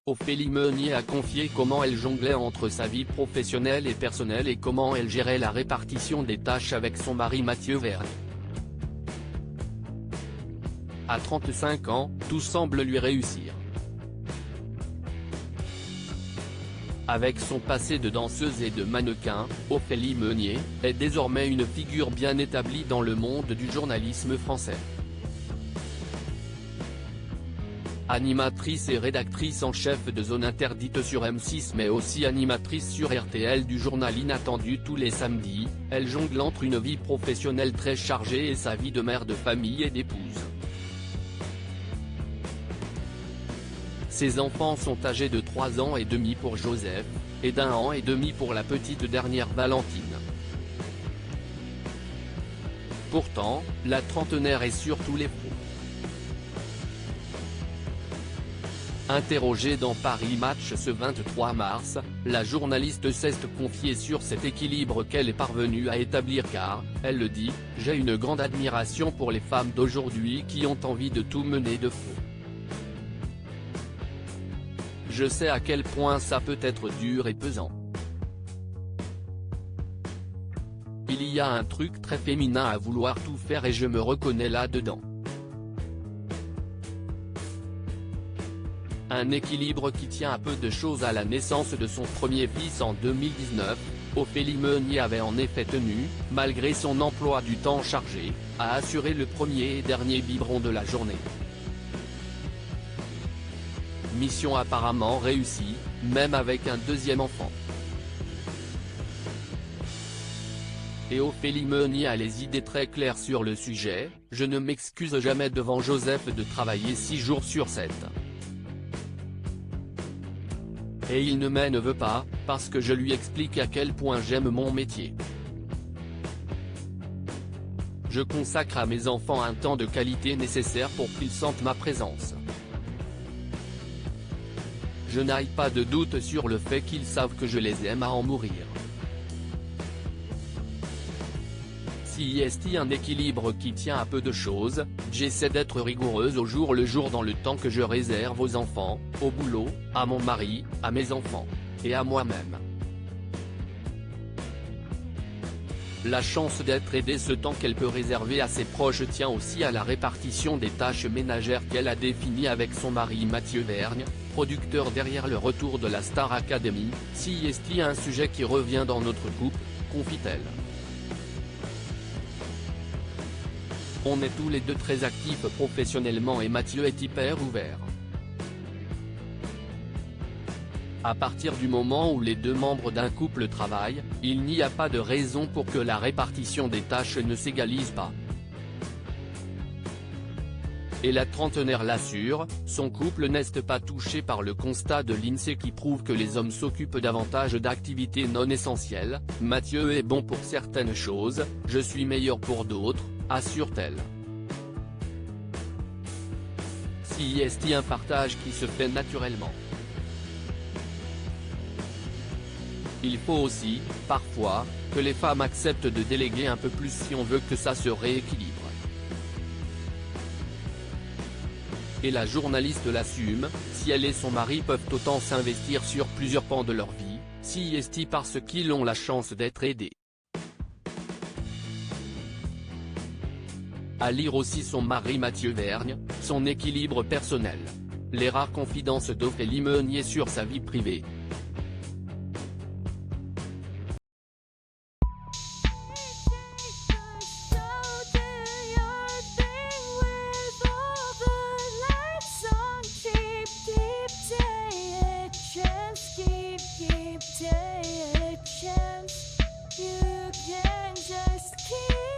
Ophélie Meunier a confié comment elle jonglait entre sa vie professionnelle et personnelle et comment elle gérait la répartition des tâches avec son mari Mathieu Vergne. À 35 ans, tout semble lui réussir. Avec son passé de danseuse et de mannequin, Ophélie Meunier est désormais une figure bien établie dans le monde du journalisme français. Animatrice et rédactrice en chef de Zone Interdite sur M6 mais aussi animatrice sur RTL du journal Inattendu tous les samedis, elle jongle entre une vie professionnelle très chargée et sa vie de mère de famille et d'épouse. Ses enfants sont âgés de 3 ans et demi pour Joseph, et d'1 an et demi pour la petite dernière Valentine. Pourtant, la trentenaire est sur tous les fronts. Interrogée dans Paris Match ce 23 mars, la journaliste s'est confiée sur cet équilibre qu'elle est parvenue à établir car, elle le dit, « J'ai une grande admiration pour les femmes d'aujourd'hui qui ont envie de tout mener de front. Je sais à quel point ça peut être dur et pesant. Il y a un truc très féminin à vouloir tout faire et je me reconnais là-dedans. Un équilibre qui tient à peu de choses à la naissance de son premier fils en 2019, Ophélie Meunier avait en effet tenu, malgré son emploi du temps chargé, à assurer le premier et dernier biberon de la journée. Mission apparemment réussie, même avec un deuxième enfant. Et Ophélie Meunier a les idées très claires sur le sujet, « Je ne m'excuse jamais devant Joseph de travailler 6 jours sur 7. Et il ne m'en veut pas, parce que je lui explique à quel point j'aime mon métier. Je consacre à mes enfants un temps de qualité nécessaire pour qu'ils sentent ma présence. Je n'ai pas de doute sur le fait qu'ils savent que je les aime à en mourir. Si est un équilibre qui tient à peu de choses, j'essaie d'être rigoureuse au jour le jour dans le temps que je réserve aux enfants, au boulot, à mon mari, à mes enfants. Et à moi-même. La chance d'être aidée ce temps qu'elle peut réserver à ses proches tient aussi à la répartition des tâches ménagères qu'elle a définies avec son mari Mathieu Vergne, producteur derrière le retour de la Star Academy, si est un sujet qui revient dans notre couple, confie-t-elle. On est tous les deux très actifs professionnellement et Mathieu est hyper ouvert. À partir du moment où les deux membres d'un couple travaillent, il n'y a pas de raison pour que la répartition des tâches ne s'égalise pas. Et la trentenaire l'assure, son couple n'est pas touché par le constat de l'INSEE qui prouve que les hommes s'occupent davantage d'activités non essentielles, Mathieu est bon pour certaines choses, je suis meilleur pour d'autres, assure-t-elle. Si est un partage qui se fait naturellement. Il faut aussi, parfois, que les femmes acceptent de déléguer un peu plus si on veut que ça se rééquilibre. Et la journaliste l'assume, si elle et son mari peuvent autant s'investir sur plusieurs pans de leur vie, si est parce qu'ils ont la chance d'être aidés. À lire aussi son mari Mathieu Vergne, son équilibre personnel. Les rares confidences d'Ophélie Meunier sur sa vie privée. You can just keep